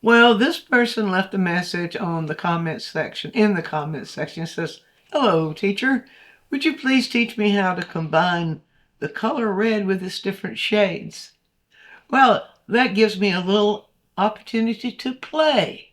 Well, this person left a message on the comments section, in the comments section. It says, "Hello, teacher. Would you please teach me how to combine the color red with its different shades?" Well, that gives me a little opportunity to play.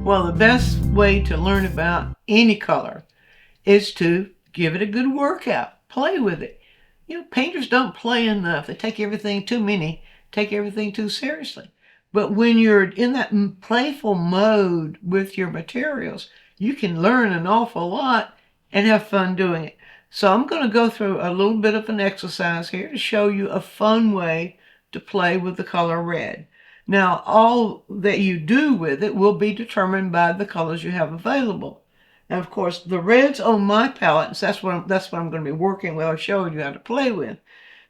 Well, the best way to learn about any color is to give it a good workout. Play with it. Painters don't play enough. They take everything too seriously. But when you're in that playful mode with your materials, you can learn an awful lot and have fun doing it. So I'm going to go through a little bit of an exercise here to show you a fun way to play with the color red. Now, all that you do with it will be determined by the colors you have available. And of course, the reds on my palette, so that's what I'm going to be working with. I showed you how to play with.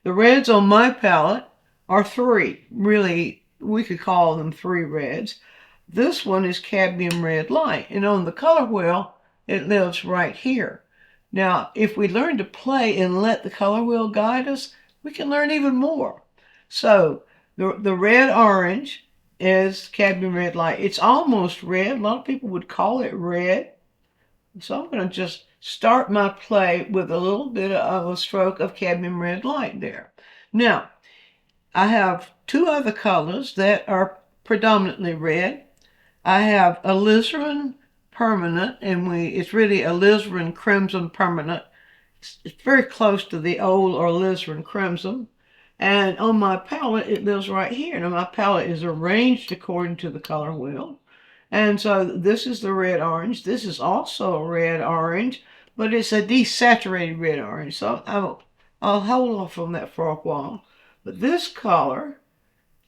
The reds on my palette are three. Really, we could call them three reds. This one is cadmium red light, and on the color wheel, it lives right here. Now, if we learn to play and let the color wheel guide us, we can learn even more. So the red orange is cadmium red light. It's almost red. A lot of people would call it red. So I'm going to just start my play with a little bit of a stroke of cadmium red light there. Now, I have two other colors that are predominantly red. I have alizarin permanent, and it's really alizarin crimson permanent. It's very close to the old alizarin crimson. And on my palette, it lives right here. Now, my palette is arranged according to the color wheel. And so this is the red orange. This is also a red orange, but it's a desaturated red orange. So I'll hold off on that for a while. But this color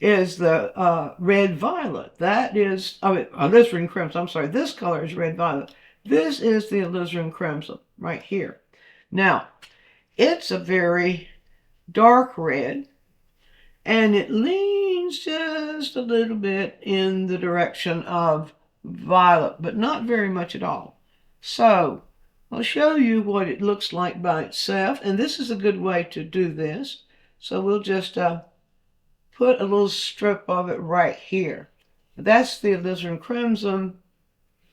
is the red violet. That is, alizarin crimson. I'm sorry, this color is red violet. This is the alizarin crimson right here. Now, it's a very dark red, and it leans just a little bit in the direction of violet, but not very much at all. So I'll show you what it looks like by itself, and this is a good way to do this. So we'll just put a little strip of it right here. That's the alizarin crimson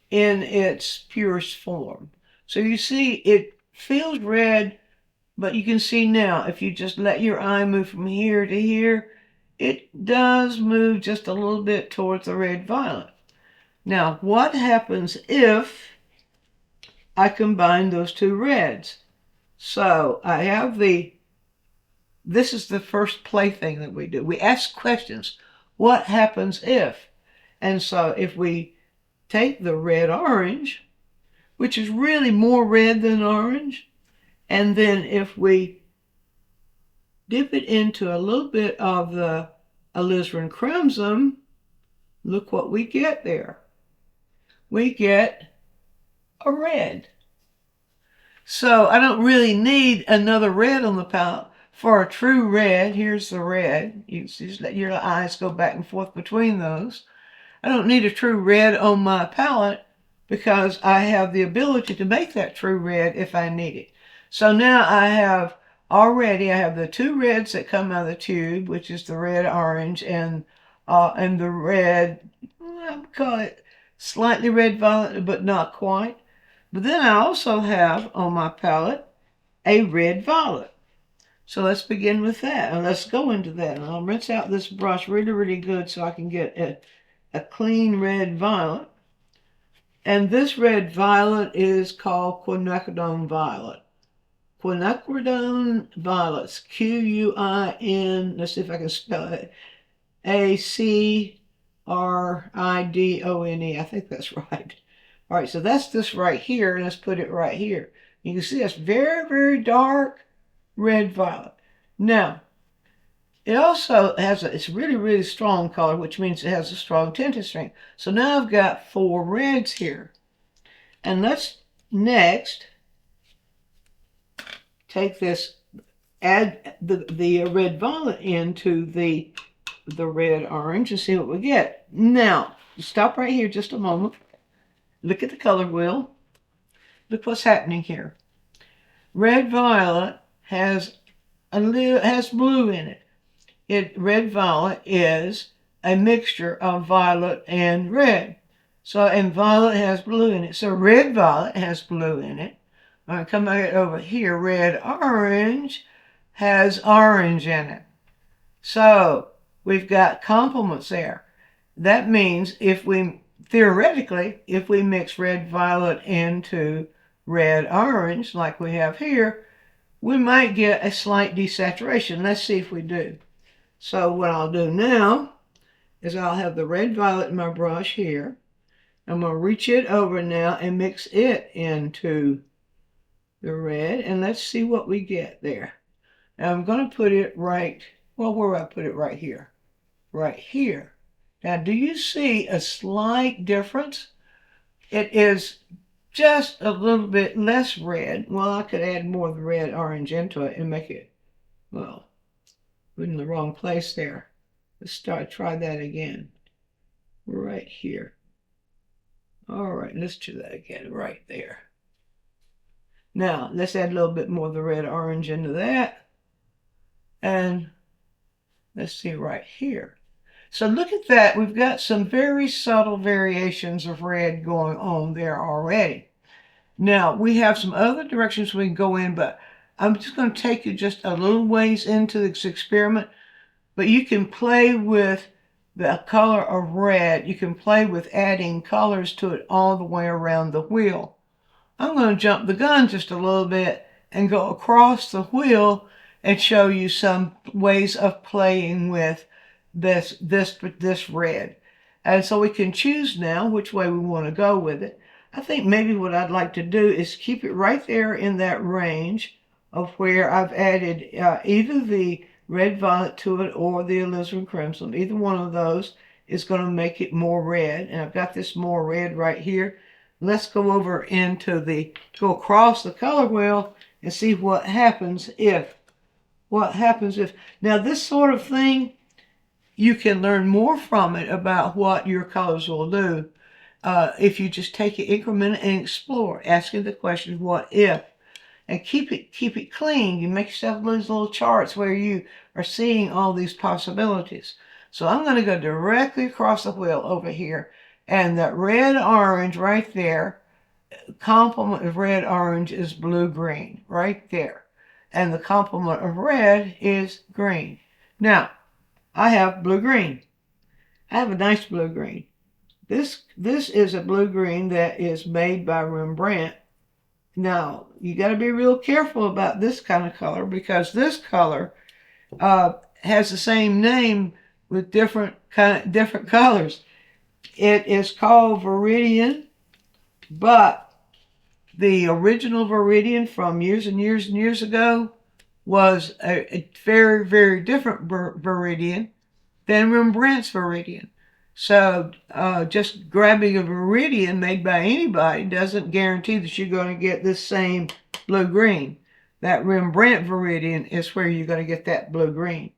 in its purest form. So you see it feels red, but you can see now, if you just let your eye move from here to here, it does move just a little bit towards the red violet. Now, what happens if I combine those two reds? So I have this is the first plaything that we do. We ask questions. What happens if? And so if we take the red orange, which is really more red than orange, and then if we dip it into a little bit of the alizarin crimson, look what we get there. We get a red. So I don't really need another red on the palette for a true red. Here's the red. You just let your eyes go back and forth between those. I don't need a true red on my palette because I have the ability to make that true red if I need it. So now I have the two reds that come out of the tube, which is the red orange and the red, I would call it slightly red violet, but not quite. But then I also have on my palette a red violet. So let's begin with that, and let's go into that. And I'll rinse out this brush really, really good so I can get a clean red violet. And this red violet is called quinacridone violet. Quinacridone violets, Q-U-I-N, let's see if I can spell it, A-C-R-I-D-O-N-E. I think that's right. All right, so that's this right here, and let's put it right here. You can see that's very, very dark red violet. Now, It also has it's really, really strong color, which means it has a strong tinted strength. So now I've got 4 reds here. And let's next take this, add the red violet into the red orange and see what we get. Now, stop right here just a moment. Look at the color wheel. Look what's happening here. Red violet has blue in it. Red violet is a mixture of violet and red. So, and violet has blue in it. So red violet has blue in it. All right, come back over here. Red orange has orange in it. So we've got complements there. That means theoretically, if we mix red violet into red orange, like we have here, we might get a slight desaturation. Let's see if we do. So what I'll do now is I'll have the red violet in my brush here. I'm going to reach it over now and mix it into the red, and let's see what we get there. Now I'm going to put it right, well, where do I put it? Right here. Right here. Now, do you see a slight difference? It is just a little bit less red. Well, I could add more of the red orange into it and make it, well, in the wrong place there. Let's try that again. Right here. All right, let's do that again, right there. Now, let's add a little bit more of the red orange into that. And let's see right here. So look at that. We've got some very subtle variations of red going on there already. Now, we have some other directions we can go in, but I'm just going to take you just a little ways into this experiment. But you can play with the color of red. You can play with adding colors to it all the way around the wheel. I'm going to jump the gun just a little bit and go across the wheel and show you some ways of playing with this red. And so we can choose now which way we want to go with it. I think maybe what I'd like to do is keep it right there in that range of where I've added either the red violet to it or the alizarin crimson. Either one of those is going to make it more red. And I've got this more red right here. Let's go over go across the color wheel and see what happens if. Now this sort of thing, you can learn more from it about what your colors will do if you just take it increment and explore, asking the question, what if? And keep it clean. You make yourself those little charts where you are seeing all these possibilities. So I'm going to go directly across the wheel over here. And that red-orange right there, complement of red-orange is blue-green right there. And the complement of red is green. Now, I have blue-green. I have a nice blue-green. This is a blue-green that is made by Rembrandt. Now, you got to be real careful about this kind of color because this color has the same name with different colors. It is called Viridian, but the original Viridian from years and years and years ago was a very, very different Viridian than Rembrandt's Viridian. So just grabbing a Viridian made by anybody doesn't guarantee that you're going to get this same blue-green. That Rembrandt Viridian is where you're going to get that blue-green.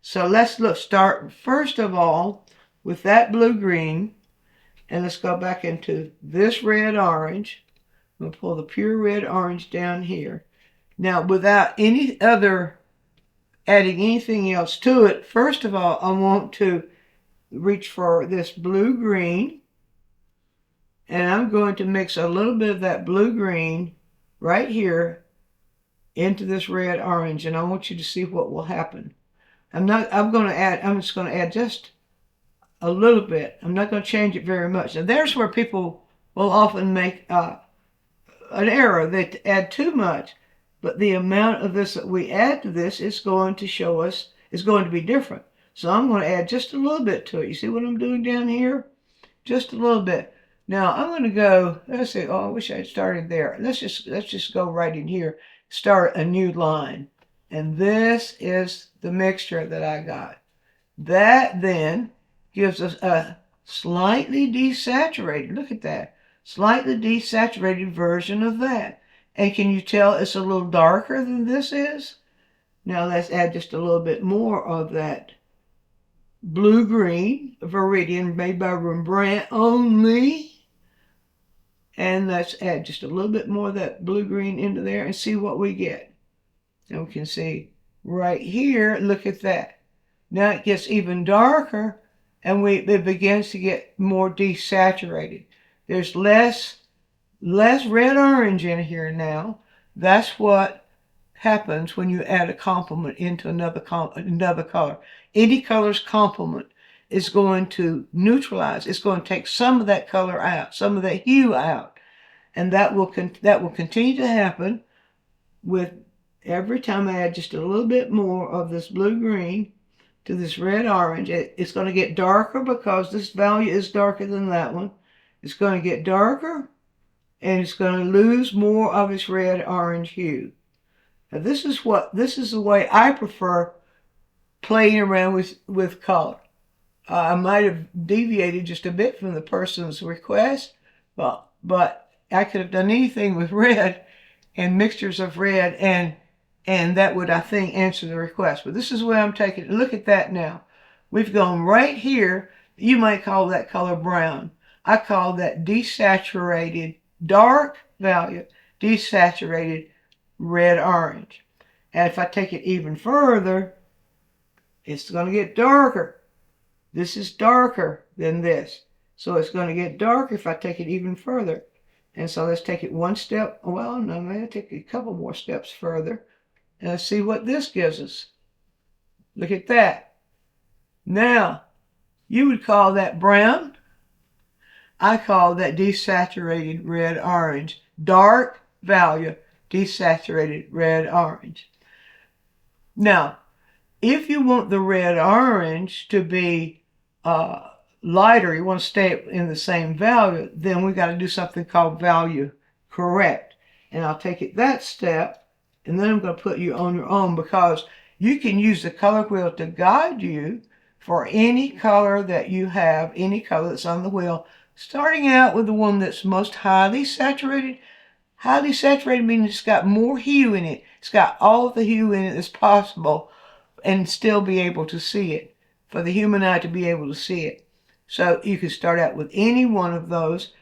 So let's start first of all with that blue-green. And let's go back into this red-orange. I'm going to pull the pure red-orange down here. Now, without adding anything else to it, first of all, I want to reach for this blue-green. And I'm going to mix a little bit of that blue-green right here into this red-orange. And I want you to see what will happen. I'm just going to add just a little bit. I'm not going to change it very much. And there's where people will often make an error. They add too much, but the amount of this that we add to this is going to be different. So I'm going to add just a little bit to it. You see what I'm doing down here? Just a little bit. Now I'm going to go, let's see, oh, I wish I had started there. Let's just go right in here, start a new line. And this is the mixture that I got. That then gives us a slightly desaturated, look at that, slightly desaturated version of that. And can you tell it's a little darker than this is? Now let's add just a little bit more of that blue-green Viridian made by Rembrandt only. And let's add just a little bit more of that blue-green into there and see what we get. And we can see right here, look at that. Now it gets even darker and it begins to get more desaturated. There's less red-orange in here now. That's what happens when you add a complement into another color. Any color's complement is going to neutralize. It's going to take some of that color out, some of that hue out. And that will continue to happen with every time I add just a little bit more of this blue-green to this red-orange. It's going to get darker because this value is darker than that one. It's going to get darker, and it's going to lose more of its red-orange hue. Now this is the way I prefer playing around with color. I might have deviated just a bit from the person's request, but I could have done anything with red and mixtures of red, and that would, I think, answer the request. But this is where I'm taking it. Look at that now. We've gone right here. You might call that color brown. I call that desaturated, dark value, desaturated red-orange. And if I take it even further, it's going to get darker. This is darker than this. So it's going to get darker if I take it even further. And so let's take it one step. Well, no, maybe take a couple more steps further. And let's see what this gives us. Look at that. Now, you would call that brown. I call that desaturated red-orange. Dark value, desaturated red-orange. Now, if you want the red-orange to be lighter, you want to stay in the same value, then we got to do something called value correct. And I'll take it that step, and then I'm going to put you on your own, because you can use the color wheel to guide you for any color that you have, any color that's on the wheel, starting out with the one that's most highly saturated. Highly saturated means it's got more hue in it. It's got all of the hue in it that's possible, and still be able to see it, for the human eye to be able to see it. So you can start out with any one of those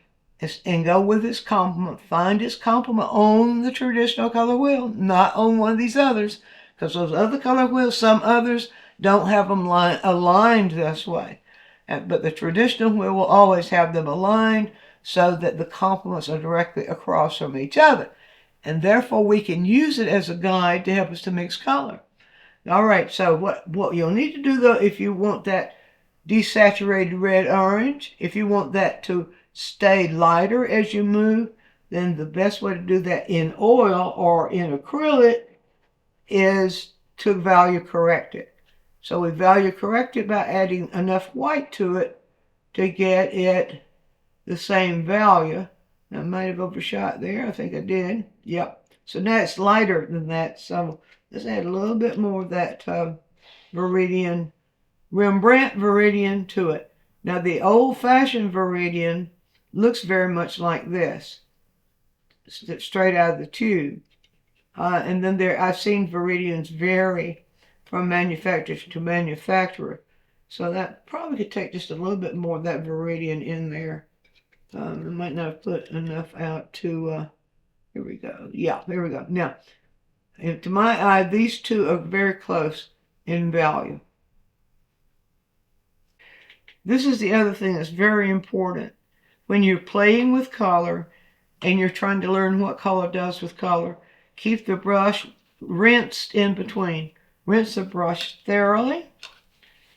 and go with its complement. Find its complement on the traditional color wheel, not on one of these others, because those other color wheels, some others don't have them aligned this way. But the traditional wheel will always have them aligned so that the complements are directly across from each other. And therefore we can use it as a guide to help us to mix color. All right, so what you'll need to do, though, if you want that desaturated red-orange, if you want that to stay lighter as you move, then the best way to do that in oil or in acrylic is to value correct it. So we value correct it by adding enough white to it to get it the same value. I might have overshot there. I think I did. Yep. So now it's lighter than that. So let's add a little bit more of that Viridian, Rembrandt Viridian to it. Now the old-fashioned Viridian looks very much like this, straight out of the tube. And then I've seen Viridians vary from manufacturer to manufacturer. So that probably could take just a little bit more of that Viridian in there. I might not have put enough out to, here we go. Yeah, there we go. Now, to my eye, these two are very close in value. This is the other thing that's very important. When you're playing with color and you're trying to learn what color does with color, keep the brush rinsed in between. Rinse the brush thoroughly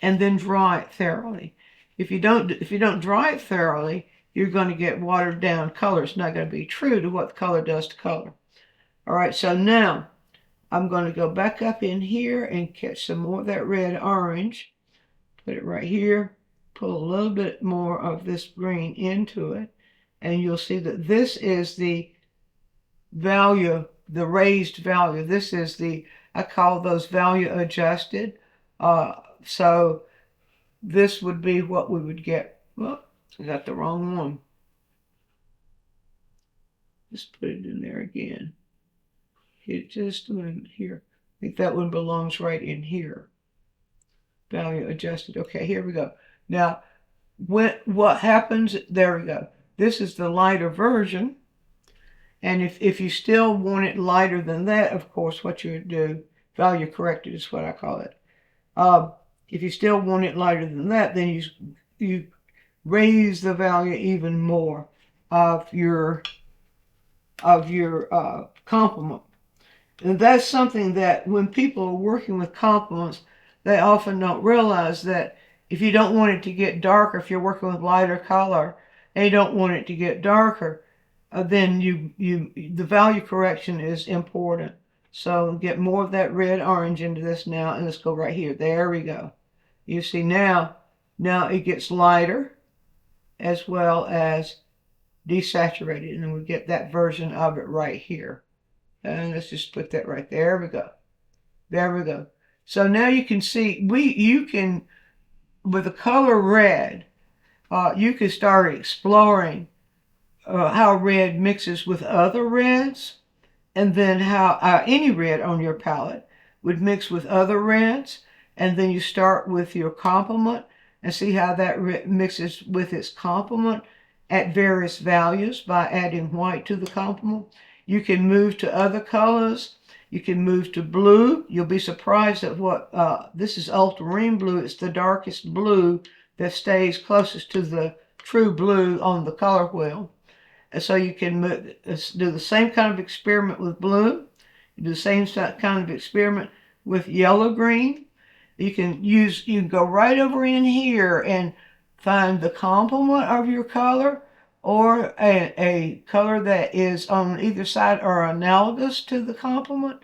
and then dry it thoroughly. If you don't dry it thoroughly, you're going to get watered down color. It's not going to be true to what color does to color. All right, so now I'm going to go back up in here and catch some more of that red-orange. Put it right here. Pull a little bit more of this green into it. And you'll see that this is the value, the raised value. This is the I call those value adjusted. So this would be what we would get. Well, I got the wrong one. Just put it in there again. It just went here. I think that one belongs right in here. Value adjusted. Okay, here we go. Now, what happens? There we go. This is the lighter version. And if you still want it lighter than that, of course, what you would do, value corrected is what I call it. If you still want it lighter than that, then you raise the value even more of your complement. And that's something that when people are working with complements, they often don't realize that if you don't want it to get darker, if you're working with lighter color and you don't want it to get darker, then the value correction is important. So get more of that red orange into this now, and let's go right here. There we go. You see now it gets lighter as well as desaturated, and then we get that version of it right here. And let's just put that right there. We go. There we go. So now you can see you can with the color red, you can start exploring how red mixes with other reds, and then how any red on your palette would mix with other reds, and then you start with your complement and see how that mixes with its complement at various values by adding white to the complement. You can move to other colors. You can move to blue. You'll be surprised at what, this is ultramarine blue. It's the darkest blue that stays closest to the true blue on the color wheel. And so you can do the same kind of experiment with blue. You do the same kind of experiment with yellow-green. You can go right over in here and find the complement of your color, or a color that is on either side or analogous to the complement.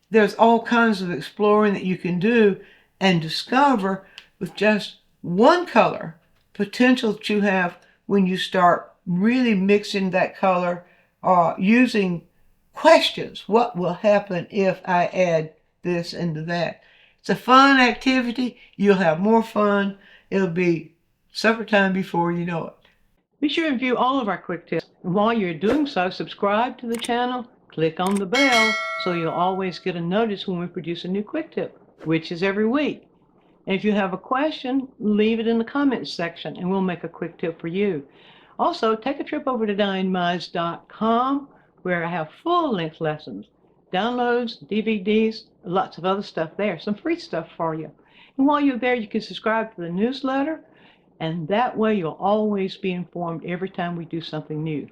There's all kinds of exploring that you can do and discover with just one color potential that you have when you start really mixing that color, using questions. What will happen if I add this into that? It's a fun activity. You'll have more fun. It'll be supper time before you know it. Be sure to view all of our quick tips. And while you're doing so, subscribe to the channel, click on the bell so you'll always get a notice when we produce a new quick tip, which is every week. And if you have a question, leave it in the comments section and we'll make a quick tip for you. Also, take a trip over to DianneMize.com where I have full-length lessons, downloads, DVDs, lots of other stuff there, some free stuff for you. And while you're there, you can subscribe to the newsletter, and that way you'll always be informed every time we do something new.